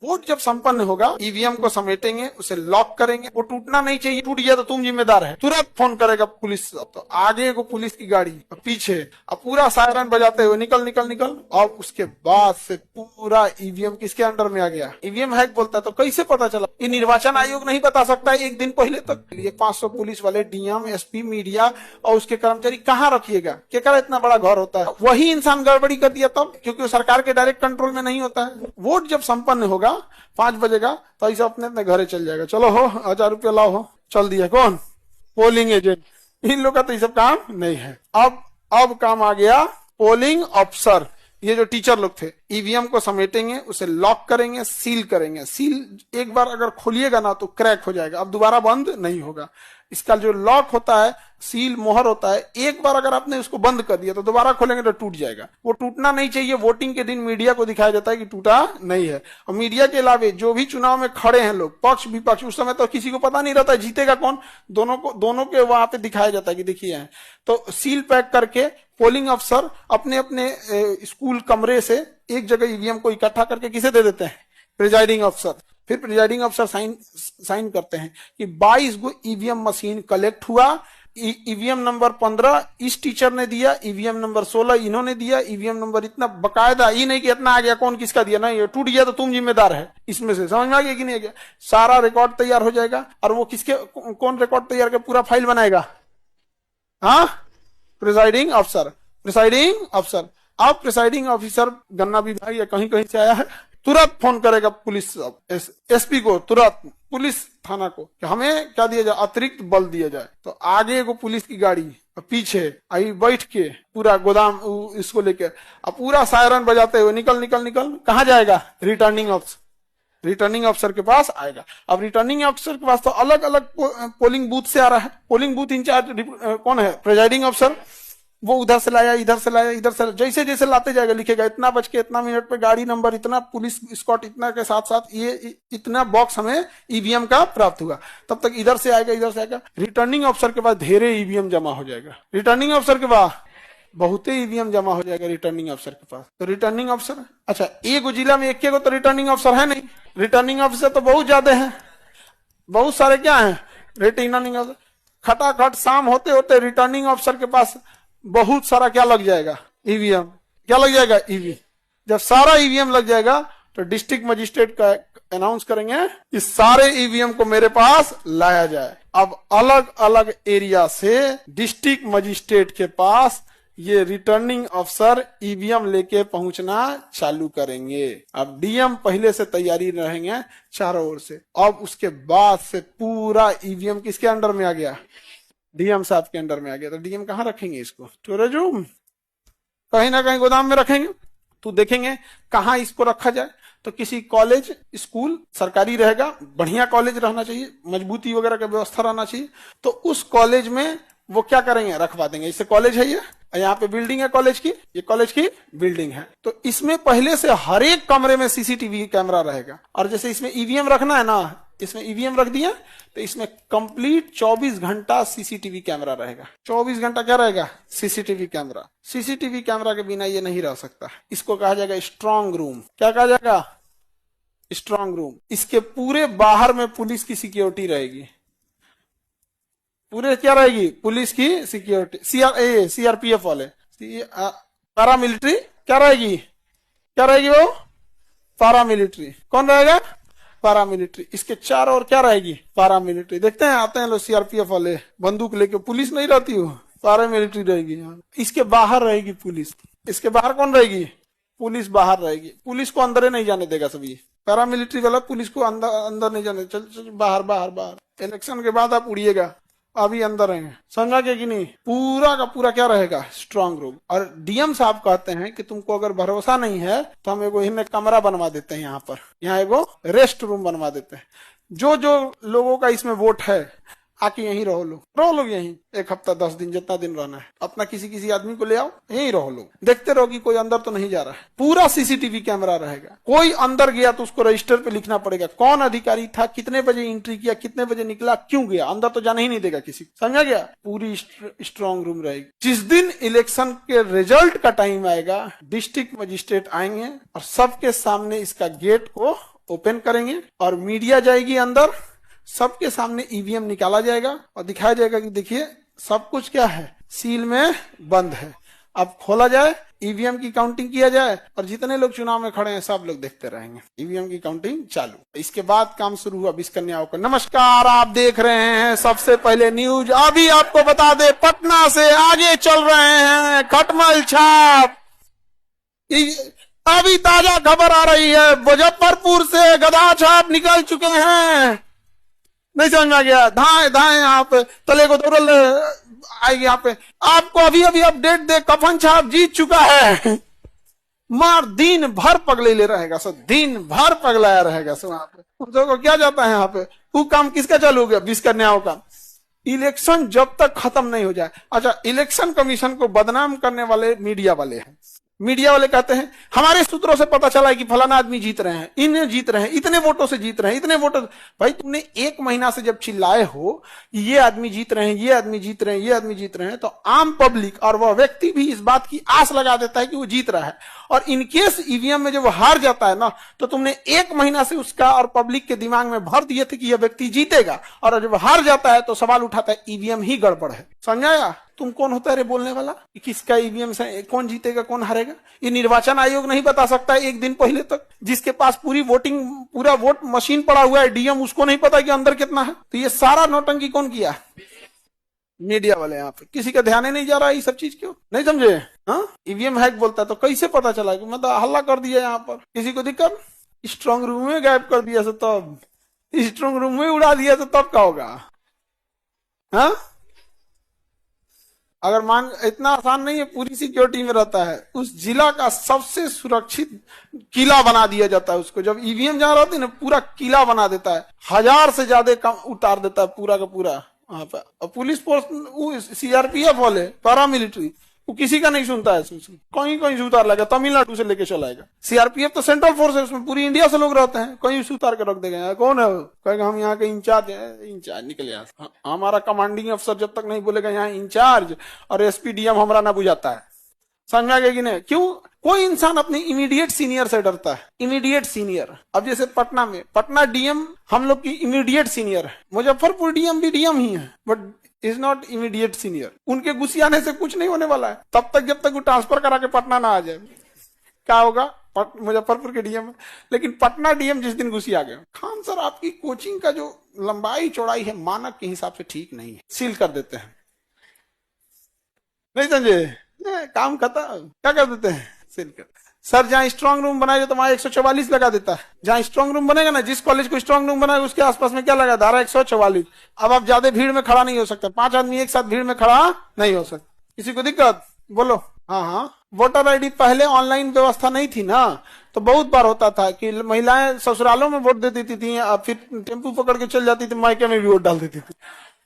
Vote जब संपन्न होगा ईवीएम को समेटेंगे, उसे लॉक करेंगे, वो टूटना नहीं चाहिए, टूट गया तो तुम जिम्मेदार है। तुरंत फोन करेगा पुलिस, तो आगे को पुलिस की गाड़ी पीछे, अब पूरा सायरन बजाते हुए निकल निकल निकल। और उसके बाद से पूरा ईवीएम किसके अंडर में आ गया, ईवीएम हैक बोलता है। तो कैसे पता चला, ये निर्वाचन आयोग नहीं बता सकता है एक दिन पहले तक। ये 500 पुलिस वाले, डीएम, एसपी, मीडिया और उसके कर्मचारी कहाँ रखिएगा, क्या इतना बड़ा घर होता है, वही इंसान गड़बड़ी कर दिया तब, क्योंकि सरकार के डायरेक्ट कंट्रोल में नहीं होता है। वोट जब संपन्न होगा 5 बजेगा तो ऐसा अपने अपने घरे चल जाएगा। चलो हो 1000 रुपया लाओ, हो चल दिया। कौन, पोलिंग एजेंट। इन लोग का तो ये सब काम नहीं है। अब काम आ गया पोलिंग अफसर। ये जो टीचर लोग थे, ईवीएम को समेटेंगे, उसे लॉक करेंगे, सील करेंगे। सील एक बार अगर खोलिएगा ना तो क्रैक हो जाएगा, अब दोबारा बंद नहीं होगा। इसका जो लॉक होता है, सील मोहर होता है, एक बार अगर आपने उसको बंद कर दिया तो दोबारा खोलेंगे तो टूट जाएगा। वो टूटना नहीं चाहिए। वोटिंग के दिन मीडिया को दिखाया जाता है कि टूटा नहीं है। और मीडिया के अलावा जो भी चुनाव में खड़े हैं लोग, पक्ष विपक्ष, उस समय तो किसी को पता नहीं रहता जीतेगा कौन, दोनों के वहां पे दिखाया जाता है कि देखिए है। तो सील पैक करके पोलिंग अफसर अपने अपने स्कूल कमरे से एक जगह ईवीएम को इकट्ठा करके किसे दे देते हैं, प्रिजाइडिंग अफसर। फिर प्रिजाइडिंग अफसर साइन करते हैं कि 22 गो ईवीएम मशीन कलेक्ट हुआ। ईवीएम नंबर 15 इस टीचर ने दिया, ईवीएम नंबर 16 इन्होंने दिया, ईवीएम नंबर इतना, बकायदा। ये नहीं कि इतना आ गया कौन किसका दिया, नहीं, ये टूट गया तो तुम जिम्मेदार है इसमें से। समझ में आ गया कि नहीं आ गया? सारा रिकॉर्ड तैयार हो जाएगा। और वो कौन रिकॉर्ड तैयार कर पूरा फाइल बनाएगा, हाँ, प्रिजाइडिंग अफसर। अब प्रिसाइडिंग ऑफिसर गन्ना विभाग या कहीं से आया है, तुरंत फोन करेगा पुलिस एसपी को, तुरंत पुलिस थाना को कि हमें क्या दिया जाए, अतिरिक्त बल दिया जाए। तो आगे को पुलिस की गाड़ी, पीछे आई बैठ के पूरा गोदाम इसको लेकर, अब पूरा सायरन बजाते हुए निकल निकल निकल कहाँ जाएगा, रिटर्निंग अफसर के पास आएगा। अब रिटर्निंग अफसर के पास तो अलग अलग पोलिंग बूथ से आ रहा है। पोलिंग बूथ इंचार्ज कौन है, प्रिजाइडिंग अफसर। वो उधर से लाया, इधर से लाया, इधर से, जैसे जैसे लाते जाएगा लिखेगा इतना बज के इतना मिनट पे गाड़ी नंबर इतना, पुलिस स्कॉट इतना के साथ साथ ये इतना बॉक्स हमें ईवीएम का प्राप्त हुआ। तब तक इधर से आएगा। रिटर्निंग अफसर के पास ढेरे ईवीएम जमा हो जाएगा। रिटर्निंग अफसर के पास बहुते ईवीएम जमा हो जाएगा रिटर्निंग अफसर के पास। तो रिटर्निंग अफसर, अच्छा, एक जिला में एक तो रिटर्निंग अफसर है नहीं, रिटर्निंग अफसर तो बहुत ज्यादा है, बहुत सारे क्या है रिटर्निंग अफसर। खटाखट शाम होते होते रिटर्निंग अफसर के पास बहुत सारा क्या लग जाएगा, ईवीएम। क्या लग जाएगा, ईवी। जब सारा ईवीएम लग जाएगा तो डिस्ट्रिक्ट मजिस्ट्रेट का अनाउंस करेंगे इस सारे ईवीएम को मेरे पास लाया जाए। अब अलग अलग एरिया से डिस्ट्रिक्ट मजिस्ट्रेट के पास ये रिटर्निंग अफसर ईवीएम लेके पहुंचना चालू करेंगे। अब डीएम पहले से तैयारी रहेंगे चारों ओर से। अब उसके बाद से पूरा ईवीएम किसके अंडर में आ गया, डीएम साहब के अंडर में आ गया। तो डीएम कहाँ रखेंगे इसको, स्टोरेज रूम, कहीं ना कहीं गोदाम में रखेंगे। तो देखेंगे कहाँ इसको रखा जाए। तो किसी कॉलेज स्कूल सरकारी रहेगा, बढ़िया कॉलेज रहना चाहिए, मजबूती वगैरह का व्यवस्था रहना चाहिए। तो उस कॉलेज में वो क्या करेंगे, रखवा देंगे। इससे कॉलेज है, ये यहाँ पे बिल्डिंग है कॉलेज की, ये कॉलेज की बिल्डिंग है। तो इसमें पहले से हर एक कमरे में सीसीटीवी कैमरा रहेगा। और जैसे इसमें ईवीएम रखना है ना, इसमें ईवीएम रख दिया तो इसमें कंप्लीट 24 घंटा सीसीटीवी कैमरा रहेगा। 24 घंटा क्या रहेगा, सीसीटीवी कैमरा। सीसीटीवी कैमरा के बिना ये नहीं रह सकता। इसको कहा जाएगा स्ट्रांग रूम। क्या कहा जाएगा, स्ट्रांग रूम। इसके पूरे बाहर में पुलिस की सिक्योरिटी रहेगी, पूरे क्या रहेगी, पुलिस की सिक्योरिटी। सीआरपीएफ वाले, पैरामिलिट्री क्या रहेगी वो, पैरामिलिट्री। कौन रहेगा, पैरामिलिट्री। इसके चारों ओर क्या रहेगी, पैरामिलिट्री। देखते हैं आते हैं लोग सीआरपीएफ वाले बंदूक लेके, पुलिस नहीं रहती हो, पैरामिलिट्री रहेगी। इसके बाहर रहेगी पुलिस। इसके बाहर कौन रहेगी, पुलिस बाहर रहेगी। पुलिस को अंदर नहीं जाने देगा सभी, पैरामिलिट्री वाला पुलिस को अंदर नहीं जाने, चल बाहर। इलेक्शन के बाद आप उड़िएगा, अभी अंदर रहेंगे। समझा के कि नहीं, पूरा का पूरा क्या रहेगा, स्ट्रांग रूम। और डीएम साहब कहते हैं कि तुमको अगर भरोसा नहीं है तो हम एगो इनमें कमरा बनवा देते हैं, यहाँ एगो रेस्ट रूम बनवा देते हैं। जो लोगों का इसमें वोट है आके यहीं रहो लोग यहीं 1 हफ्ता 10 दिन जितना दिन रहना है। अपना किसी आदमी को ले आओ, यहीं रहो लोग, देखते रहो कि कोई अंदर तो नहीं जा रहा है। पूरा सीसीटीवी कैमरा रहेगा। कोई अंदर गया तो उसको रजिस्टर पे लिखना पड़ेगा, कौन अधिकारी था, कितने बजे एंट्री किया, कितने बजे निकला, क्यों गया। अंदर तो जाने ही नहीं देगा किसी, समझा गया। पूरी स्ट्रांग रूम रहेगी। जिस दिन इलेक्शन के रिजल्ट का टाइम आएगा, डिस्ट्रिक्ट मजिस्ट्रेट आएंगे और सबके सामने इसका गेट को ओपन करेंगे और मीडिया जाएगी अंदर, सबके सामने ईवीएम निकाला जाएगा और दिखाया जाएगा कि देखिए सब कुछ क्या है, सील में बंद है। अब खोला जाए, ईवीएम की काउंटिंग किया जाए और जितने लोग चुनाव में खड़े हैं सब लोग देखते रहेंगे। ईवीएम की काउंटिंग चालू। इसके बाद काम शुरू हुआ 20 कन्याओं का। नमस्कार, आप देख रहे हैं सबसे पहले न्यूज। अभी आपको बता दे, पटना से आगे चल रहे हैं खटमल छाप। अभी ताजा खबर आ रही है, मुजफ्फरपुर से गधा छाप निकल चुके हैं। नहीं समझ में आ गया, धाए धाए आप तले को दौड़ल आएगी यहाँ पे। आपको अभी अभी अपडेट दे, कफन छाप जीत चुका है। मार दिन भर पगले ले रहेगा सर, दिन भर पगलाया रहेगा सर। वहां पे उन को क्या जाता है यहाँ पे, वो काम किसका चालू हो गया, 20 कन्याओं का। इलेक्शन जब तक खत्म नहीं हो जाए। अच्छा, इलेक्शन कमीशन को बदनाम करने वाले मीडिया वाले हैं। मीडिया वाले कहते हैं हमारे सूत्रों से पता चला है कि फलाना आदमी जीत रहे हैं, इन्हें जीत रहे हैं, इतने वोटों से जीत रहे हैं, इतने वोटों। भाई तुमने 1 महीना से जब चिल्लाए हो ये आदमी जीत रहे हैं, ये आदमी जीत रहे हैं, ये आदमी जीत रहे हैं, तो आम पब्लिक और वह व्यक्ति भी इस बात की आस लगा देता है कि वो जीत रहा है। और इनकेस ईवीएम में जब वो हार जाता है ना, तो तुमने 1 महीना से उसका और पब्लिक के दिमाग में भर दिए थे कि यह व्यक्ति जीतेगा, और जब हार जाता है तो सवाल उठाता है ईवीएम ही गड़बड़ है। समझाया? तुम कौन होता है रे बोलने वाला, किसका ईवीएम से कौन जीतेगा कौन हारेगा? ये निर्वाचन आयोग नहीं बता सकता है 1 दिन पहले तक। जिसके पास पूरी पूरा वोट मशीन पड़ा हुआ है डीएम, उसको नहीं पता कि अंदर कितना है। तो ये सारा नौटंकी कौन किया? मीडिया वाले। यहाँ पे किसी का ध्यान ही नहीं जा रहा है ये सब चीज, क्यों नहीं समझे? हाँ, ईवीएम हैक बोलता है तो कैसे पता चला कि मतलब हल्ला कर दिया यहाँ पर, किसी को दिक्कत? स्ट्रांग रूम में गायब कर दिया, तब स्ट्रांग रूम में उड़ा दिया तो तब क्या होगा? हाँ, अगर मान इतना आसान नहीं है, पूरी सिक्योरिटी में रहता है, उस जिला का सबसे सुरक्षित किला बना दिया जाता है उसको। जब ईवीएम जहां रहती है ना, पूरा किला बना देता है, 1000 से ज्यादा कम उतार देता है पूरा का पूरा वहां पे। और पुलिस फोर्स सीआरपीएफ वाले पैरामिलिट्री, वो किसी का नहीं सुनता है। कहीं कहीं से उतार लेगा, तमिलनाडु से लेके चलाएगा। सीआरपीएफ तो सेंट्रल फोर्स है, उसमें पूरी इंडिया से लोग रहते हैं, कहीं से उतार के रख देगा। कौन है वो? कहेगा हम यहाँ के इंचार्ज है। इंचार्ज निकल यहाँ, हमारा कमांडिंग अफसर जब तक नहीं बोलेगा यहाँ इंचार्ज और एसपीडीएम हमारा ना बुझाता है। समझ में आ गया कि नहीं? क्यों? कोई इंसान अपने इमीडिएट सीनियर से डरता है। इमीडिएट सीनियर, अब जैसे पटना में, पटना डीएम हम लोग की इमीडिएट सीनियर है, मुजफ्फरपुर डीएम भी डीएम ही है, but is not immediate senior. उनके घुसियाने से कुछ नहीं होने वाला है तब तक जब तक वो ट्रांसफर करा के पटना ना आ जाए। क्या होगा? मुजफ्फरपुर के डीएम, लेकिन पटना डीएम जिस दिन घुसी आ गए, खान सर आपकी कोचिंग का जो लंबाई चौड़ाई है मानक के हिसाब से ठीक नहीं है, सील कर देते हैं। नहीं समझे? काम खत्म। क्या कर देते हैं? सील कर। सर जहां स्ट्रांग रूम बनाएगा तो वहां 144 लगा देता है। जहां स्ट्रांग रूम बनेगा ना, जिस कॉलेज को स्ट्रांग रूम बनाएगा उसके आसपास में क्या लगा? धारा 144। अब आप ज्यादा भीड़ में खड़ा नहीं हो सकता, 5 आदमी एक साथ भीड़ में खड़ा नहीं हो सकता। किसी को दिक्कत? बोलो। हाँ हाँ, वोटर आईडी पहले ऑनलाइन व्यवस्था नहीं थी ना, तो बहुत बार होता था कि महिलाएं ससुरालों में वोट दे देती थी, फिर टेम्पू पकड़ के चल जाती थी, मायके में भी वोट डाल देती थी।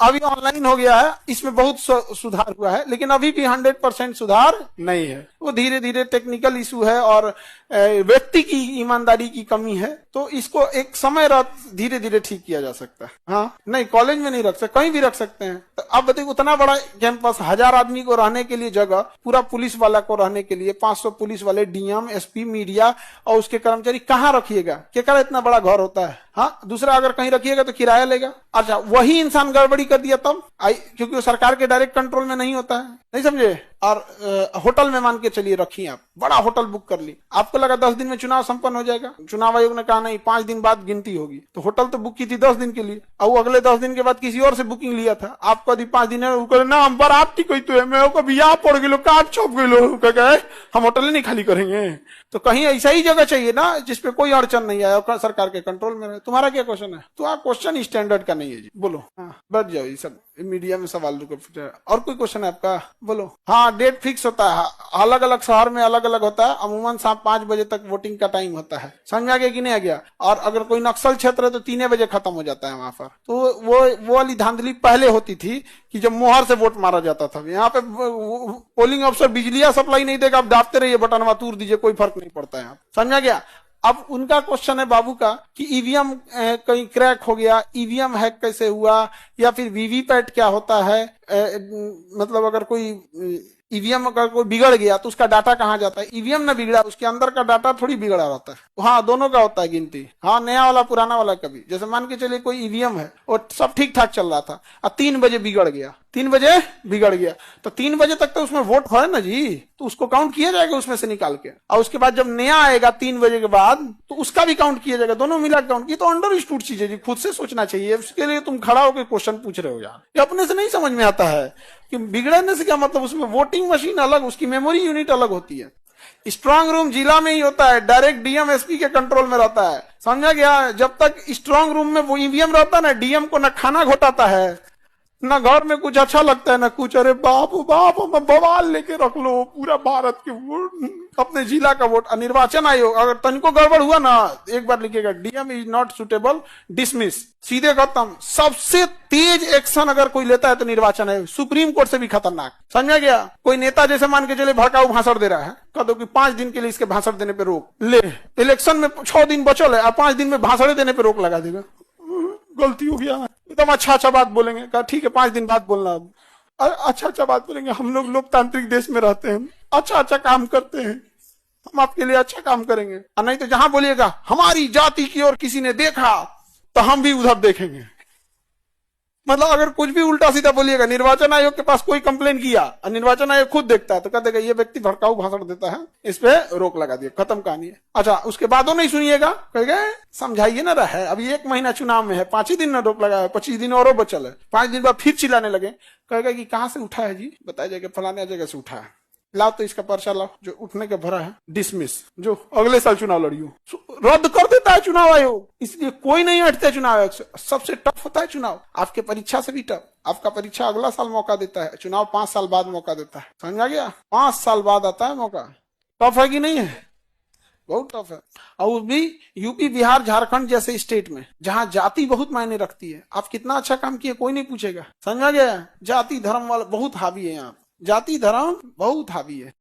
अभी ऑनलाइन हो गया है, इसमें बहुत सुधार हुआ है, लेकिन अभी भी 100% सुधार नहीं है। वो धीरे धीरे टेक्निकल इशू है और व्यक्ति की ईमानदारी की कमी है, तो इसको एक समय धीरे धीरे ठीक किया जा सकता है। हाँ, नहीं कॉलेज में नहीं रख सकते, कहीं भी रख सकते हैं। तो अब बताइए, उतना बड़ा कैंपस, 1000 आदमी को रहने के लिए जगह, पूरा पुलिस वाला को रहने के लिए 500 पुलिस वाले, डीएम, एसपी, मीडिया और उसके कर्मचारी कहाँ रखिएगा? क्या इतना बड़ा घर होता है? हाँ, दूसरा अगर कहीं रखिएगा तो किराया लेगा। अच्छा, वही इंसान गड़बड़ी कर दिया तब, क्योंकि वो सरकार के डायरेक्ट कंट्रोल में नहीं होता है। नहीं समझे? और होटल में मान के चलिए रखिए, आप बड़ा होटल बुक कर ली, आपको लगा 10 दिन में चुनाव संपन्न हो जाएगा। चुनाव आयोग ने कहा नहीं, 5 दिन बाद गिनती होगी। तो होटल तो बुक की थी 10 दिन के लिए, और वो अगले 10 दिन के बाद किसी और से बुकिंग लिया था। आपको यदि 5 दिन है ना, हम बारात कोई तो है, मैं बियाह पड़ गई, कार्ड छप गई, हम होटल नहीं खाली करेंगे। तो कहीं ऐसा ही जगह चाहिए ना जिसपे कोई अड़चन नहीं आया, सरकार के कंट्रोल में रहे। तुम्हारा क्या क्वेश्चन है? तो आप क्वेश्चन स्टैंडर्ड का नहीं है जी, बोलो। हाँ, बैठ जाओ, ये सब मीडिया में सवाल रुको। और कोई क्वेश्चन है आपका? बोलो। हाँ, डेट फिक्स होता है, अलग अलग शहर में अलग अलग होता है। अमूमन शाम 5 बजे तक वोटिंग का टाइम होता है। समझ आ गया कि नहीं आ गया? और अगर कोई नक्सल क्षेत्र है तो 3 बजे खत्म हो जाता है वहां पर। तो वो वाली धांधली पहले होती थी कि जब मोहर से वोट मारा जाता था। यहाँ पे पोलिंग अफसर बिजलियां सप्लाई नहीं देगा, आप दाबते रहिए, बटन तूर दीजिए, कोई फर्क नहीं पड़ता है। समझ आ गया? अब उनका क्वेश्चन है बाबू का कि ईवीएम कहीं क्रैक हो गया, ईवीएम हैक कैसे हुआ, या फिर वीवीपैट क्या होता है, मतलब अगर कोई ईवीएम अगर कोई बिगड़ गया तो उसका डाटा कहाँ जाता है? ईवीएम ना बिगड़ा, उसके अंदर का डाटा थोड़ी बिगड़ा रहता है। हाँ, दोनों का होता है गिनती। हाँ, नया वाला पुराना वाला कभी, जैसे मान के चलिए कोई ईवीएम है और सब ठीक ठाक चल रहा था और 3 बजे बिगड़ गया, 3 बजे बिगड़ गया तो 3 बजे तक तो उसमें वोट है ना जी, तो उसको काउंट किया जाएगा उसमें से निकाल के, और उसके बाद जब नया आएगा 3 बजे के बाद तो उसका भी काउंट किया जाएगा, दोनों मिला काउंट। ये तो अंडरस्टूड चीज है जी, खुद से सोचना चाहिए। उसके लिए तुम खड़ा होकर क्वेश्चन पूछ रहे हो यार, ये अपने से नहीं समझ में आता है कि बिगड़ने से क्या मतलब। उसमें वोटिंग मशीन अलग, उसकी मेमोरी यूनिट अलग होती है। स्ट्रांग रूम जिला में ही होता है, डायरेक्ट डीएम एसपी के कंट्रोल में रहता है, समझा गया। जब तक स्ट्रांग रूम में वो ईवीएम रहता है ना, डीएम को ना खाना घोटाता है, ना घर में कुछ अच्छा लगता है, ना कुछ। अरे बाप बाप, बवाल लेके रख लो पूरा भारत के वोट, अपने जिला का वोट। निर्वाचन आयोग अगर तनिको गड़बड़ हुआ ना, एक बार लिखेगा DM is not suitable, dismiss, सीधे खत्म। सबसे तेज एक्शन अगर कोई लेता है तो निर्वाचन आयोग, सुप्रीम कोर्ट से भी खतरनाक, समझा गया। कोई नेता जैसे मान के चले भड़काऊ भाषण दे रहा है, कह दो कि 5 दिन के लिए इसके भाषण देने पर रोक, ले इलेक्शन में 6 दिन बचल है और 5 दिन में भाषण देने पर रोक लगा देगा। गलती हो गया, एकदम अच्छा बात बोलेंगे, कहा ठीक है 5 दिन बाद बोलना। अच्छा बात बोलेंगे, हम लोग लोकतांत्रिक देश में रहते हैं, अच्छा काम करते हैं, हम आपके लिए अच्छा काम करेंगे। और नहीं तो जहां बोलिएगा हमारी जाति की ओर किसी ने देखा तो हम भी उधर देखेंगे। मतलब अगर कुछ भी उल्टा सीधा बोलिएगा, निर्वाचन आयोग के पास कोई कंप्लेन किया और निर्वाचन आयोग खुद देखता है तो कहते हैं ये व्यक्ति भड़काऊ भाषण देता है, इस पे रोक लगा दिया, खत्म कहानी है। अच्छा, उसके बादो नहीं सुनिएगा, कहेगा समझाइए ना रहा है, अभी 1 महीना चुनाव में है, 5 ही दिन ना रोक लगा है, 25 दिन और बचल है, 5 दिन बाद फिर चिल्लाने लगे, कहेगा कि कहां से उठा है जी, बताया जाएगा फलाने जगह से उठा है, लाओ तो इसका पर्चा लाओ जो उठने का भरा है, डिसमिस, जो अगले साल चुनाव लड़ियो। रद्द कर देता है चुनाव आयोग, इसलिए कोई नहीं हटता चुनाव आयोग से। सबसे टफ होता है चुनाव, आपके परीक्षा से भी टफ। आपका परीक्षा अगला साल मौका देता है, चुनाव 5 साल बाद मौका देता है, समझा गया। 5 साल बाद आता है मौका। टफ है कि नहीं है? बहुत टफ है। और वो भी यूपी, बिहार, झारखंड जैसे स्टेट में जहां जाति बहुत मायने रखती है। आप कितना अच्छा काम किए कोई नहीं पूछेगा, समझा गया। जाति धर्म वाला बहुत हावी है यहाँ, जाति धर्म बहुत हावी है।